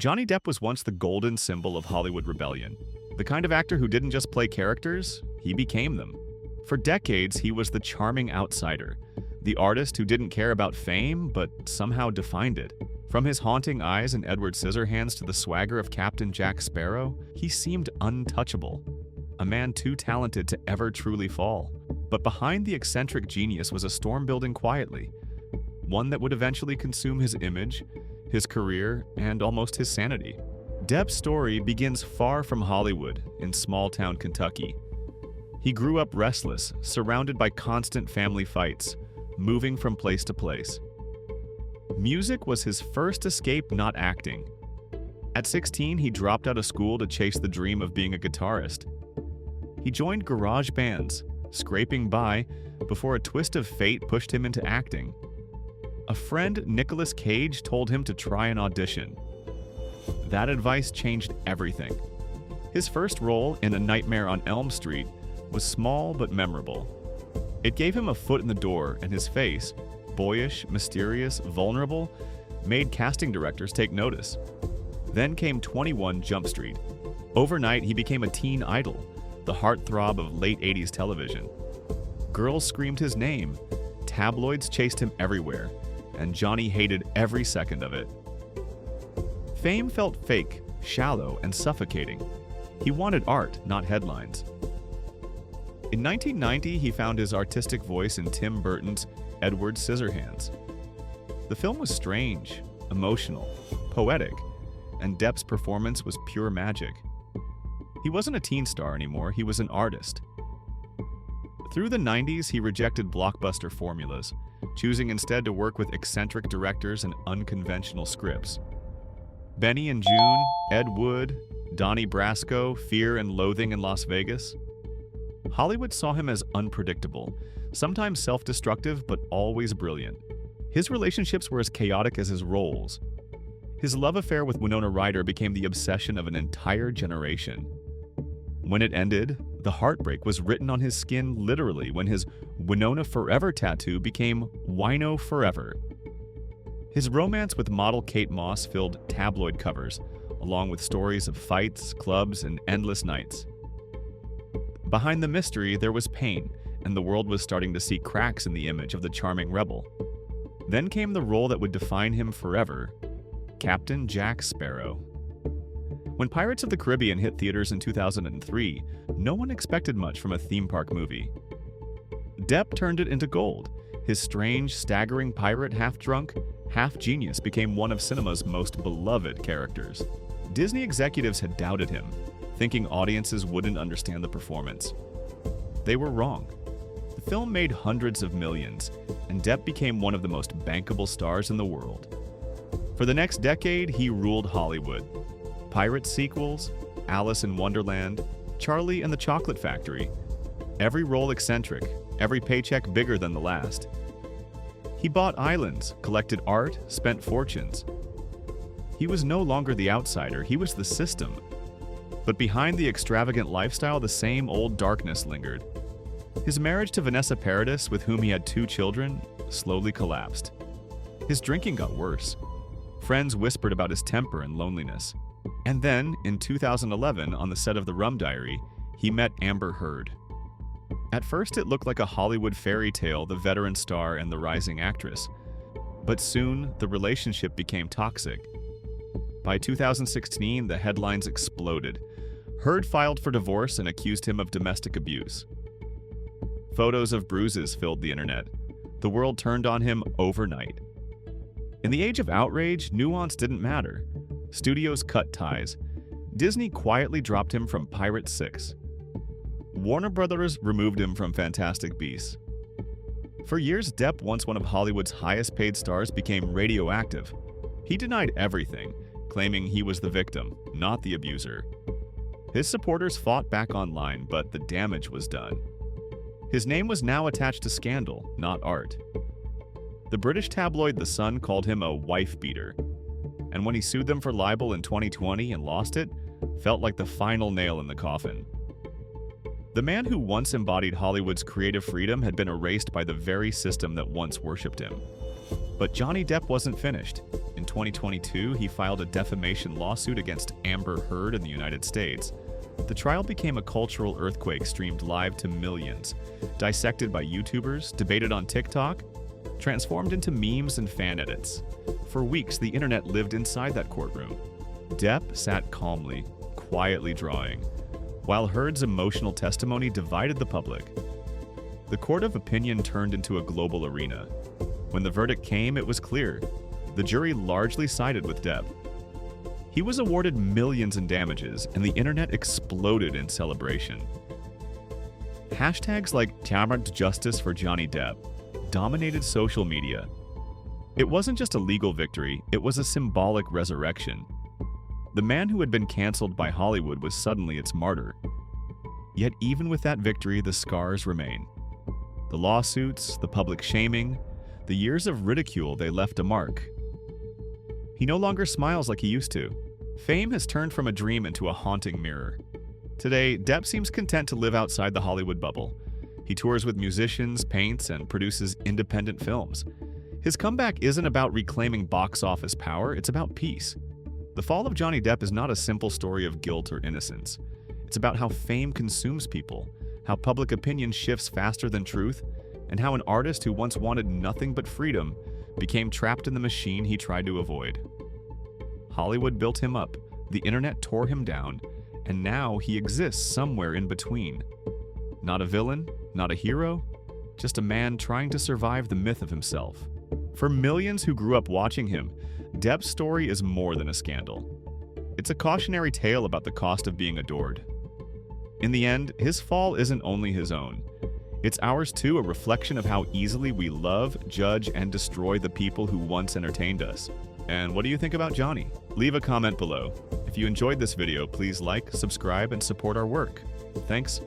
Johnny Depp was once the golden symbol of Hollywood rebellion. The kind of actor who didn't just play characters, he became them. For decades, he was the charming outsider, the artist who didn't care about fame but somehow defined it. From his haunting eyes in Edward Scissorhands to the swagger of Captain Jack Sparrow, he seemed untouchable. A man too talented to ever truly fall. But behind the eccentric genius was a storm building quietly, one that would eventually consume his image, his career, and almost his sanity. Depp's story begins far from Hollywood, in small-town Kentucky. He grew up restless, surrounded by constant family fights, moving from place to place. Music was his first escape, not acting. At 16, he dropped out of school to chase the dream of being a guitarist. He joined garage bands, scraping by, before a twist of fate pushed him into acting. A friend, Nicolas Cage, told him to try an audition. That advice changed everything. His first role in A Nightmare on Elm Street was small but memorable. It gave him a foot in the door, and his face, boyish, mysterious, vulnerable, made casting directors take notice. Then came 21 Jump Street. Overnight, he became a teen idol, the heartthrob of late 80s television. Girls screamed his name, tabloids chased him everywhere, and Johnny hated every second of it. Fame felt fake, shallow, and suffocating. He wanted art, not headlines. In 1990, he found his artistic voice in Tim Burton's Edward Scissorhands. The film was strange, emotional, poetic, and Depp's performance was pure magic. He wasn't a teen star anymore, he was an artist. Through the 90s, he rejected blockbuster formulas, choosing instead to work with eccentric directors and unconventional scripts. Benny and June, Ed Wood, Donnie Brasco, Fear and Loathing in Las Vegas. Hollywood saw him as unpredictable, sometimes self-destructive but always brilliant. His relationships were as chaotic as his roles. His love affair with Winona Ryder became the obsession of an entire generation. When it ended, the heartbreak was written on his skin literally when his Winona Forever tattoo became Wino Forever. His romance with model Kate Moss filled tabloid covers, along with stories of fights, clubs, and endless nights. Behind the mystery, there was pain, and the world was starting to see cracks in the image of the charming rebel. Then came the role that would define him forever, Captain Jack Sparrow. When Pirates of the Caribbean hit theaters in 2003, no one expected much from a theme park movie. Depp turned it into gold. His strange, staggering pirate, half-drunk, half-genius became one of cinema's most beloved characters. Disney executives had doubted him, thinking audiences wouldn't understand the performance. They were wrong. The film made hundreds of millions, and Depp became one of the most bankable stars in the world. For the next decade, he ruled Hollywood. Pirates sequels, Alice in Wonderland, Charlie and the Chocolate Factory. Every role eccentric, every paycheck bigger than the last. He bought islands, collected art, spent fortunes. He was no longer the outsider, he was the system. But behind the extravagant lifestyle, the same old darkness lingered. His marriage to Vanessa Paradis, with whom he had 2 children, slowly collapsed. His drinking got worse. Friends whispered about his temper and loneliness. And then, in 2011, on the set of The Rum Diary, he met Amber Heard. At first, it looked like a Hollywood fairy tale, the veteran star and the rising actress. But soon, the relationship became toxic. By 2016, the headlines exploded. Heard filed for divorce and accused him of domestic abuse. Photos of bruises filled the internet. The world turned on him overnight. In the age of outrage, nuance didn't matter. Studios cut ties. Disney quietly dropped him from Pirate 6. Warner Brothers removed him from Fantastic Beasts. For years, Depp, once one of Hollywood's highest-paid stars, became radioactive. He denied everything, claiming he was the victim, not the abuser. His supporters fought back online, but the damage was done. His name was now attached to scandal, not art. The British tabloid The Sun called him a wife-beater. And when he sued them for libel in 2020 and lost it, felt like the final nail in the coffin. The man who once embodied Hollywood's creative freedom had been erased by the very system that once worshipped him. But Johnny Depp wasn't finished. In 2022, he filed a defamation lawsuit against Amber Heard in the United States. The trial became a cultural earthquake streamed live to millions, dissected by YouTubers, debated on TikTok, transformed into memes and fan edits. For weeks, the internet lived inside that courtroom. Depp sat calmly, quietly drawing, while Heard's emotional testimony divided the public. The court of opinion turned into a global arena. When the verdict came, it was clear. The jury largely sided with Depp. He was awarded millions in damages, and the internet exploded in celebration. Hashtags like #Justice for Johnny Depp dominated social media. It wasn't just a legal victory, it was a symbolic resurrection. The man who had been canceled by Hollywood was suddenly its martyr. Yet even with that victory, the scars remain. The lawsuits, the public shaming, the years of ridicule, they left a mark. He no longer smiles like he used to. Fame has turned from a dream into a haunting mirror. Today, Depp seems content to live outside the Hollywood bubble. He tours with musicians, paints, and produces independent films. His comeback isn't about reclaiming box office power, it's about peace. The fall of Johnny Depp is not a simple story of guilt or innocence. It's about how fame consumes people, how public opinion shifts faster than truth, and how an artist who once wanted nothing but freedom became trapped in the machine he tried to avoid. Hollywood built him up, the internet tore him down, and now he exists somewhere in between. Not a villain, not a hero, just a man trying to survive the myth of himself. For millions who grew up watching him, Depp's story is more than a scandal. It's a cautionary tale about the cost of being adored. In the end, his fall isn't only his own. It's ours too, a reflection of how easily we love, judge, and destroy the people who once entertained us. And what do you think about Johnny? Leave a comment below. If you enjoyed this video, please like, subscribe, and support our work. Thanks.